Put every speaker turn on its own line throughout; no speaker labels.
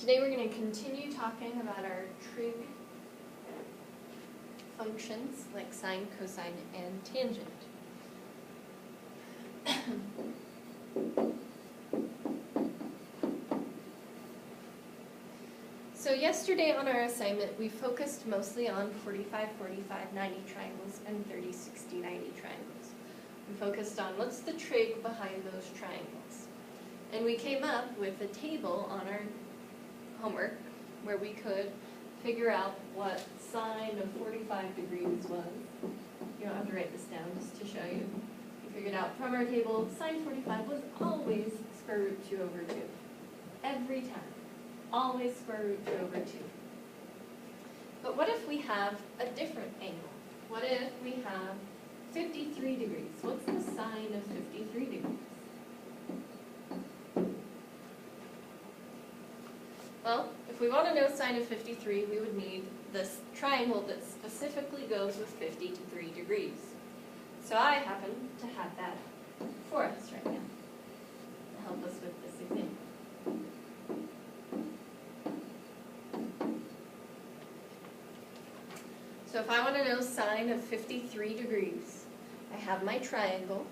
Today we're going to continue talking about our trig functions like sine, cosine, and tangent. So yesterday on our assignment we focused mostly on 45, 45, 90 triangles and 30, 60, 90 triangles. We focused on what's the trig behind those triangles. And we came up with a table on our homework where we could figure out what sine of 45 degrees was. You don't have to write this down, just to show you. We figured out from our table sine 45 was always square root 2 over 2. Every time. Always square root 2 over 2. But what if we have a different angle? What if we have 53 degrees? What's the sine of 53 degrees? Well, if we want to know sine of 53, we would need this triangle that specifically goes with 53 degrees. So I happen to have that for us right now to help us with this example. So if I want to know sine of 53 degrees, I have my triangle.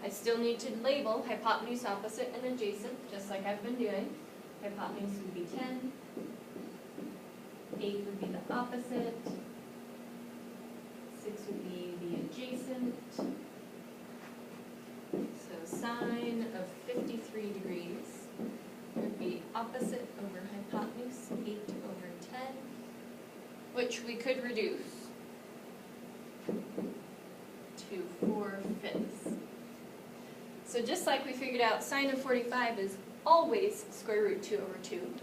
I still need to label hypotenuse, opposite, and adjacent, just like I've been doing. Hypotenuse would be 10, 8 would be the opposite, 6 would be the adjacent. So sine of 53 degrees would be opposite over hypotenuse, 8 over 10, which we could reduce to 4/5. So just like we figured out sine of 45 is always square root 2 over 2,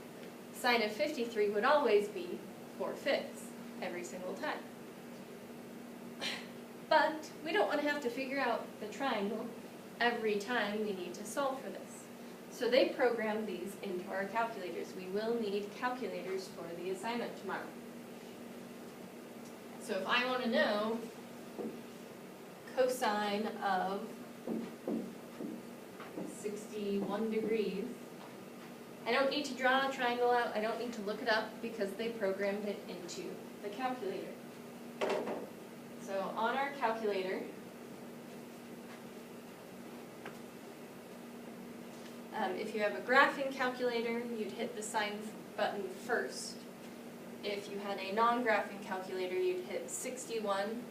sine of 53 would always be 4/5 every single time. But we don't want to have to figure out the triangle every time we need to solve for this. So they program these into our calculators. We will need calculators for the assignment tomorrow. So if I want to know cosine of 61 degrees, I don't need to draw a triangle out, I don't need to look it up because they programmed it into the calculator. So on our calculator, if you have a graphing calculator, you'd hit the sine button first. If you had a non-graphing calculator, you'd hit 61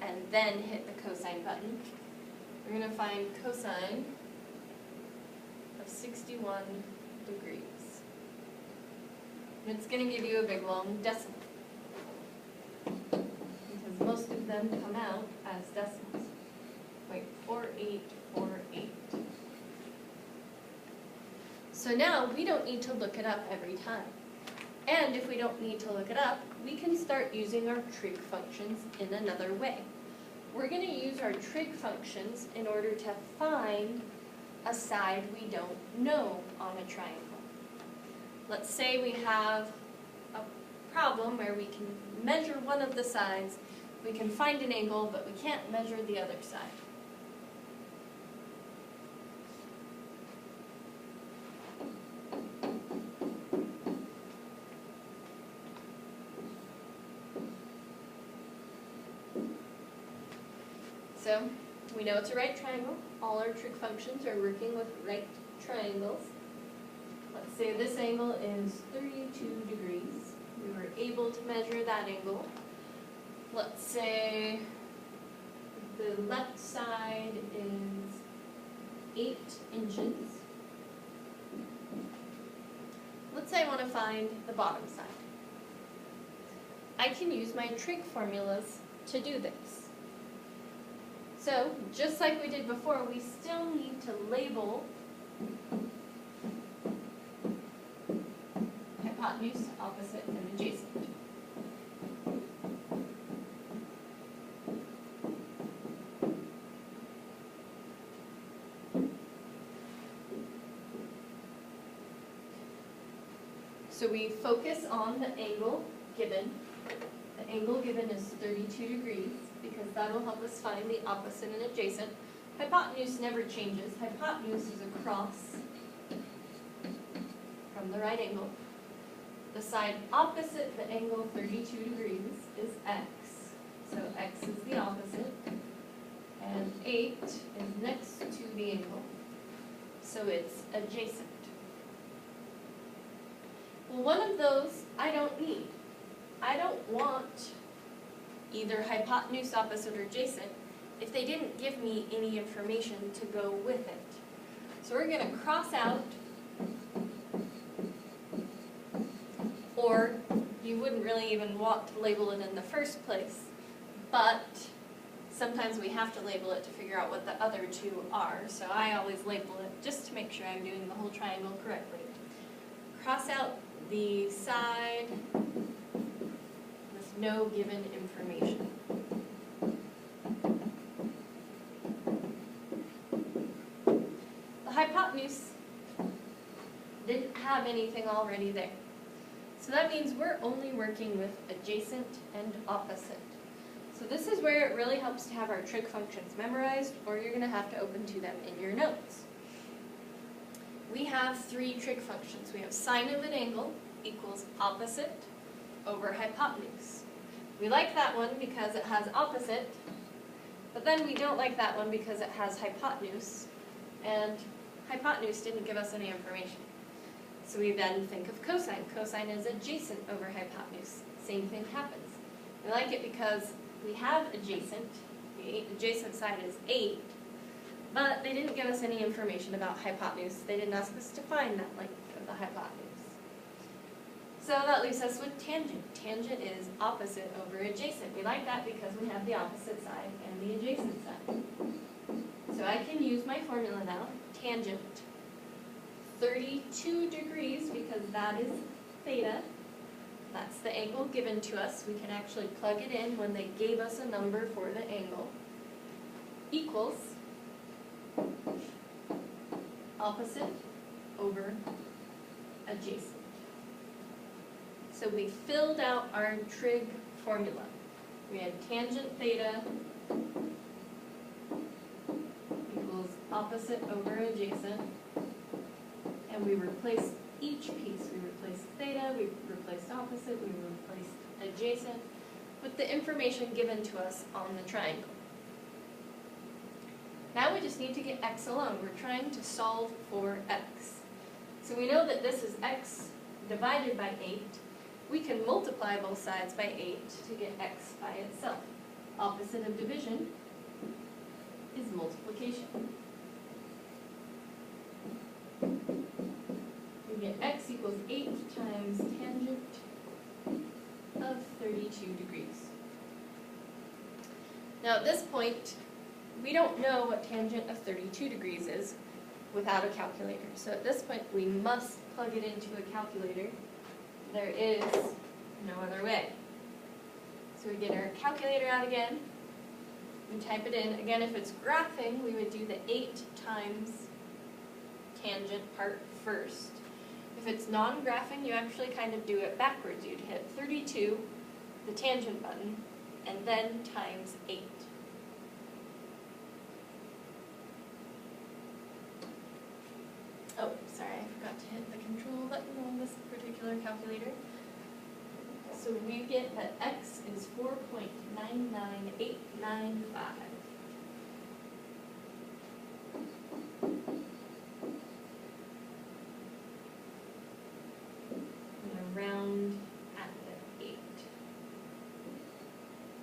and then hit the cosine button. We're going to find cosine of 61 degrees. And it's going to give you a big long decimal, because most of them come out as decimals. 0.4848. So now we don't need to look it up every time. And if we don't need to look it up, we can start using our trig functions in another way. We're going to use our trig functions in order to find a side we don't know on a triangle. Let's say we have a problem where we can measure one of the sides, we can find an angle, but we can't measure the other side. So we know it's a right triangle. All our trig functions are working with right triangles. Let's say this angle is 32 degrees. We were able to measure that angle. Let's say the left side is 8 inches. Let's say I want to find the bottom side. I can use my trig formulas to do this. So, just like we did before, we still need to label hypotenuse, opposite, and adjacent. So we focus on the angle given. The angle given is 32 degrees. Because that will help us find the opposite and adjacent. Hypotenuse never changes. Hypotenuse is across from the right angle. The side opposite the angle 32 degrees is x. So x is the opposite. And 8 is next to the angle. So it's adjacent. Well, one of those I don't need. I don't want either hypotenuse, opposite, or adjacent if they didn't give me any information to go with it. So we're going to cross out, or you wouldn't really even want to label it in the first place, but sometimes we have to label it to figure out what the other two are, so I always label it just to make sure I'm doing the whole triangle correctly. Cross out the side with no given information. The hypotenuse didn't have anything already there. So that means we're only working with adjacent and opposite. So this is where it really helps to have our trig functions memorized, or you're going to have to open to them in your notes. We have three trig functions. We have sine of an angle equals opposite over hypotenuse. We like that one because it has opposite, but then we don't like that one because it has hypotenuse, and hypotenuse didn't give us any information. So we then think of cosine. Cosine is adjacent over hypotenuse. Same thing happens. We like it because we have adjacent. The adjacent side is 8, but they didn't give us any information about hypotenuse. They didn't ask us to find that length of the hypotenuse. So that leaves us with tangent. Tangent is opposite over adjacent. We like that because we have the opposite side and the adjacent side. So I can use my formula now. Tangent 32 degrees, because that is theta. That's the angle given to us. We can actually plug it in when they gave us a number for the angle. Equals opposite over adjacent. So we filled out our trig formula. We had tangent theta equals opposite over adjacent. And we replaced each piece. We replaced theta, we replaced opposite, we replaced adjacent with the information given to us on the triangle. Now we just need to get x alone. We're trying to solve for x. So we know that this is x divided by 8. We can multiply both sides by 8 to get x by itself. Opposite of division is multiplication. We get x equals 8 times tangent of 32 degrees. Now at this point, we don't know what tangent of 32 degrees is without a calculator. So at this point, we must plug it into a calculator. There is no other way. So we get our calculator out again. We type it in. Again, if it's graphing, we would do the 8 times tangent part first. If it's non-graphing, you actually kind of do it backwards. You'd hit 32, the tangent button, and then times 8. Oh, sorry, I forgot to hit the control button on this particular calculator. So we get that x is 4.99895. Round at the 8.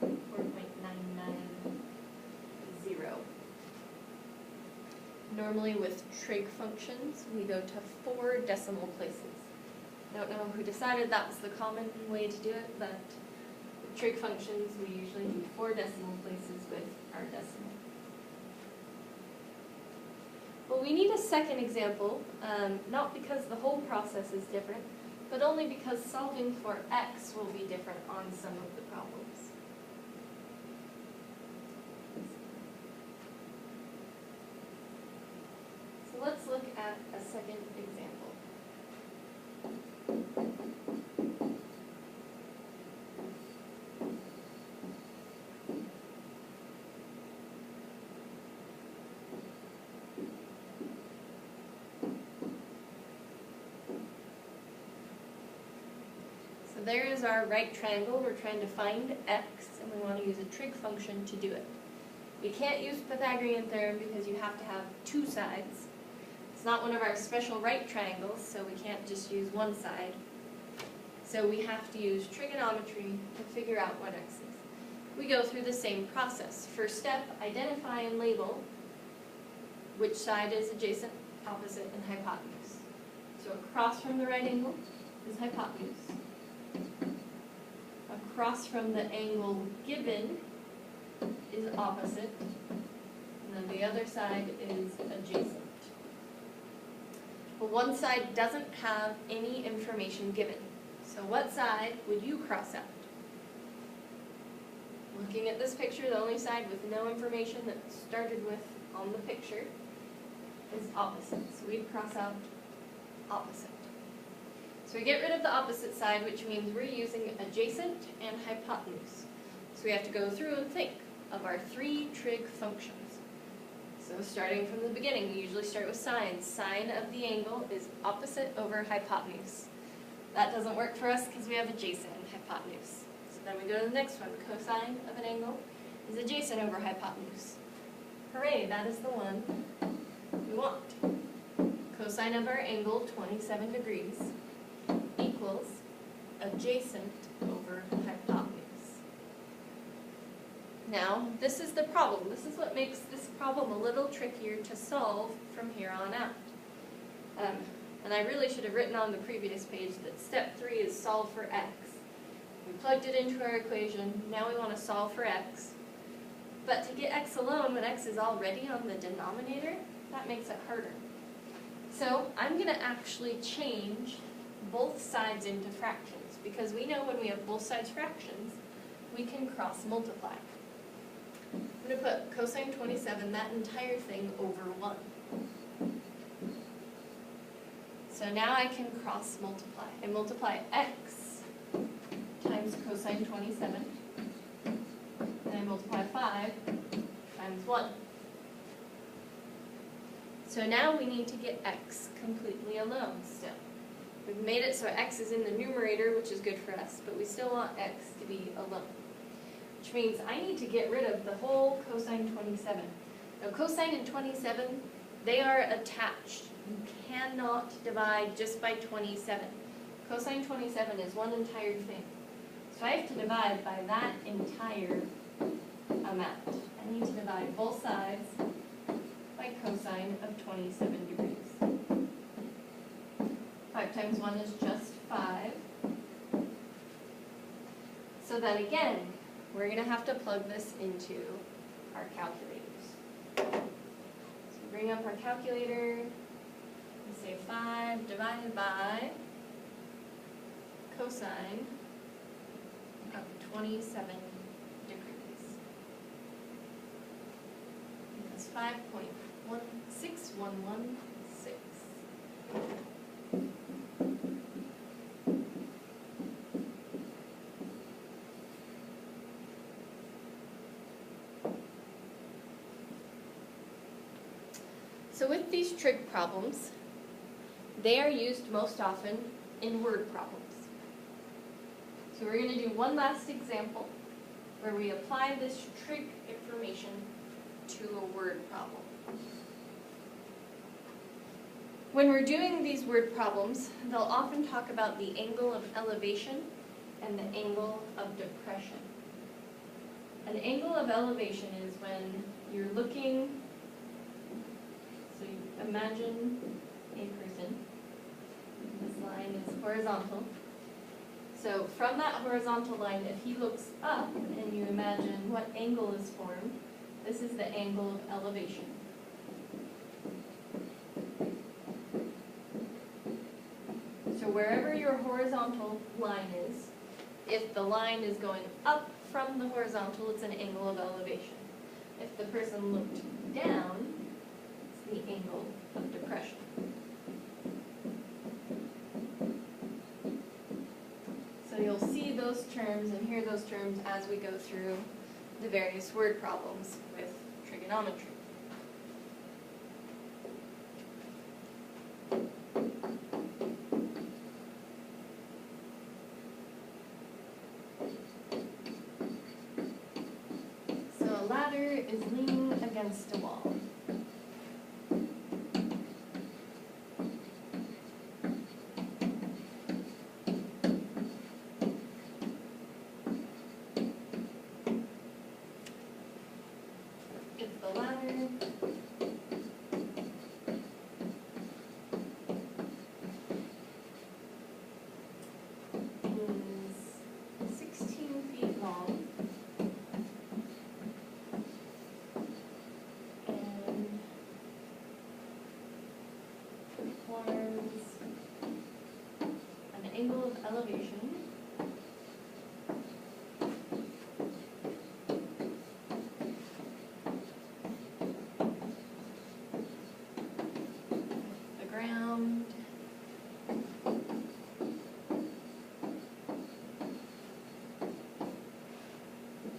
4.990. Normally with trig functions, we go to 4 decimal places. I don't know who decided that was the common way to do it, but with trig functions, we usually do 4 decimal places with our decimal. Well, we need a second example, not because the whole process is different, but only because solving for x will be different on some of the problems. So let's look at a second example. there is our right triangle. We're trying to find x, and we want to use a trig function to do it. We can't use Pythagorean theorem because you have to have two sides. It's not one of our special right triangles, so we can't just use one side. So we have to use trigonometry to figure out what x is. We go through the same process. First step, identify and label which side is adjacent, opposite, and hypotenuse. So across from the right angle is hypotenuse. Across from the angle given is opposite, and then the other side is adjacent. Well, one side doesn't have any information given. So what side would you cross out? Looking at this picture, the only side with no information that started with on the picture is opposite. So we'd cross out opposite. So we get rid of the opposite side, which means we're using adjacent and hypotenuse. So we have to go through and think of our three trig functions. So starting from the beginning, we usually start with sine. Sine of the angle is opposite over hypotenuse. That doesn't work for us because we have adjacent and hypotenuse. So then we go to the next one. Cosine of an angle is adjacent over hypotenuse. Hooray, that is the one we want. Cosine of our angle, 27 degrees, equals adjacent over hypotenuse. Now, this is the problem. This is what makes this problem a little trickier to solve from here on out. And I really should have written on the previous page that step 3 is solve for x. We plugged it into our equation. Now we want to solve for x. But to get x alone when x is already on the denominator, that makes it harder. So I'm going to actually change both sides into fractions, because we know when we have both sides fractions, we can cross multiply. I'm going to put cosine 27, that entire thing, over 1. So now I can cross multiply. I multiply x times cosine 27, and I multiply 5 times 1. So now we need to get x completely alone still. We've made it so x is in the numerator, which is good for us, but we still want x to be alone. Which means I need to get rid of the whole cosine 27. Now cosine and 27, they are attached. You cannot divide just by 27. Cosine 27 is one entire thing. So I have to divide by that entire amount. I need to divide both sides by cosine of 27 degrees. 5 times 1 is just 5. So then again, we're going to have to plug this into our calculators. So bring up our calculator and say 5 divided by cosine of 27 degrees. That's 5.16116. So with these trig problems, they are used most often in word problems. So we're going to do one last example where we apply this trig information to a word problem. When we're doing these word problems, they'll often talk about the angle of elevation and the angle of depression. An angle of elevation is when you're looking, so you imagine a person. This line is horizontal. So from that horizontal line, if he looks up and you imagine what angle is formed, this is the angle of elevation. So wherever your horizontal line is, if the line is going up from the horizontal, it's an angle of elevation. If the person looked down, it's the angle of depression. So you'll see those terms and hear those terms as we go through the various word problems with trigonometry. is leaning against a wall. If the ladder is 16 feet long and forms an angle of elevation the ground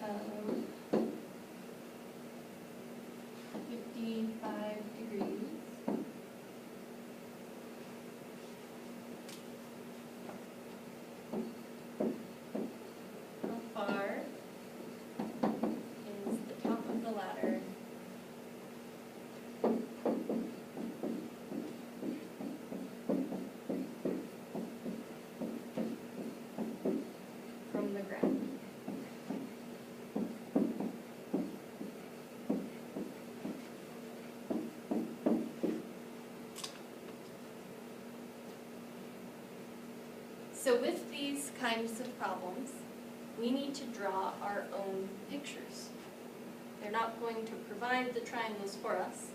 of 55 degrees. How far is the top of the ladder from the ground? So with these kinds of problems, we need to draw our own pictures. They're not going to provide the triangles for us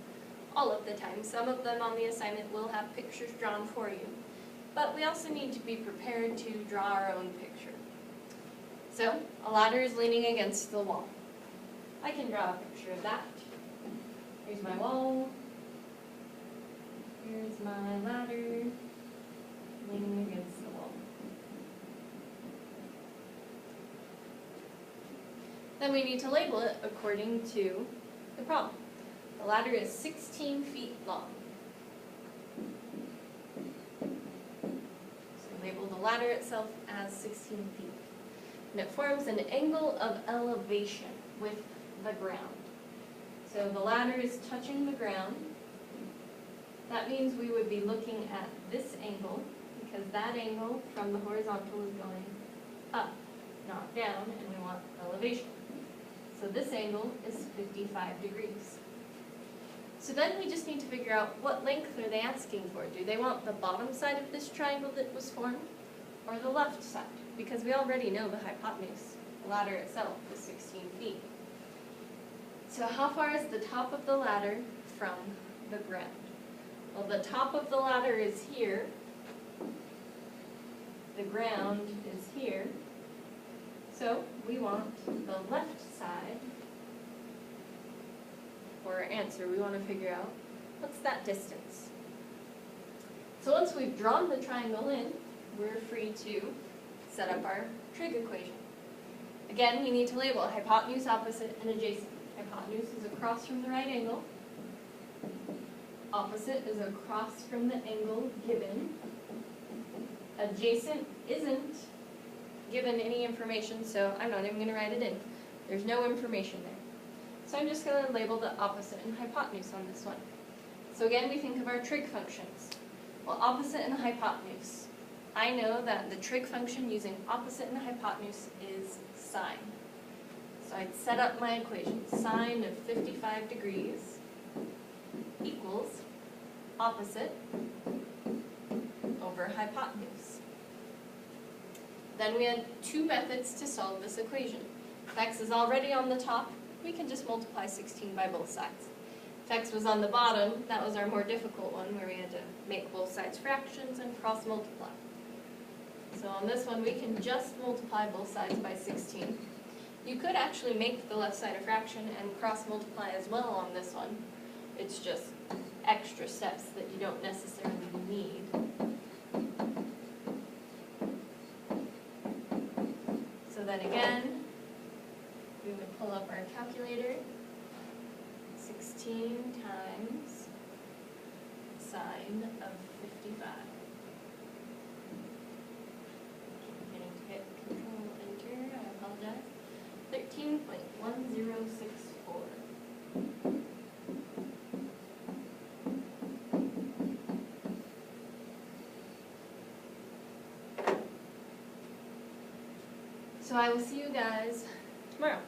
all of the time. Some of them on the assignment will have pictures drawn for you. But we also need to be prepared to draw our own picture. So, a ladder is leaning against the wall. I can draw a picture of that. Here's my wall. Here's my ladder leaning against the wall. Then we need to label it according to the problem. The ladder is 16 feet long. So label the ladder itself as 16 feet. And it forms an angle of elevation with the ground. So the ladder is touching the ground. That means we would be looking at this angle, because that angle from the horizontal is going up, not down, and we want elevation. So this angle is 55 degrees. So then we just need to figure out what length are they asking for. Do they want the bottom side of this triangle that was formed, or the left side? Because we already know the hypotenuse. The ladder itself is 16 feet. So how far is the top of the ladder from the ground? Well, the top of the ladder is here. The ground is here. So we want the left side for our answer. We want to figure out what's that distance. So once we've drawn the triangle in, we're free to set up our trig equation. Again, we need to label hypotenuse, opposite, and adjacent. Hypotenuse is across from the right angle. Opposite is across from the angle given. Adjacent isn't given any information, so I'm not even going to write it in. There's no information there. So I'm just going to label the opposite and hypotenuse on this one. So again, we think of our trig functions. Well, opposite and hypotenuse. I know that the trig function using opposite and hypotenuse is sine. So I'd set up my equation. Sine of 55 degrees equals opposite over hypotenuse. Then we had two methods to solve this equation. If x is already on the top, we can just multiply 16 by both sides. If x was on the bottom, that was our more difficult one where we had to make both sides fractions and cross multiply. So on this one, we can just multiply both sides by 16. You could actually make the left side a fraction and cross multiply as well on this one. It's just extra steps that you don't necessarily need. So then again, we would pull up our calculator. 16 times sine of 55. Getting to hit Control Enter, I apologize. 13.1064. So I will see you guys tomorrow.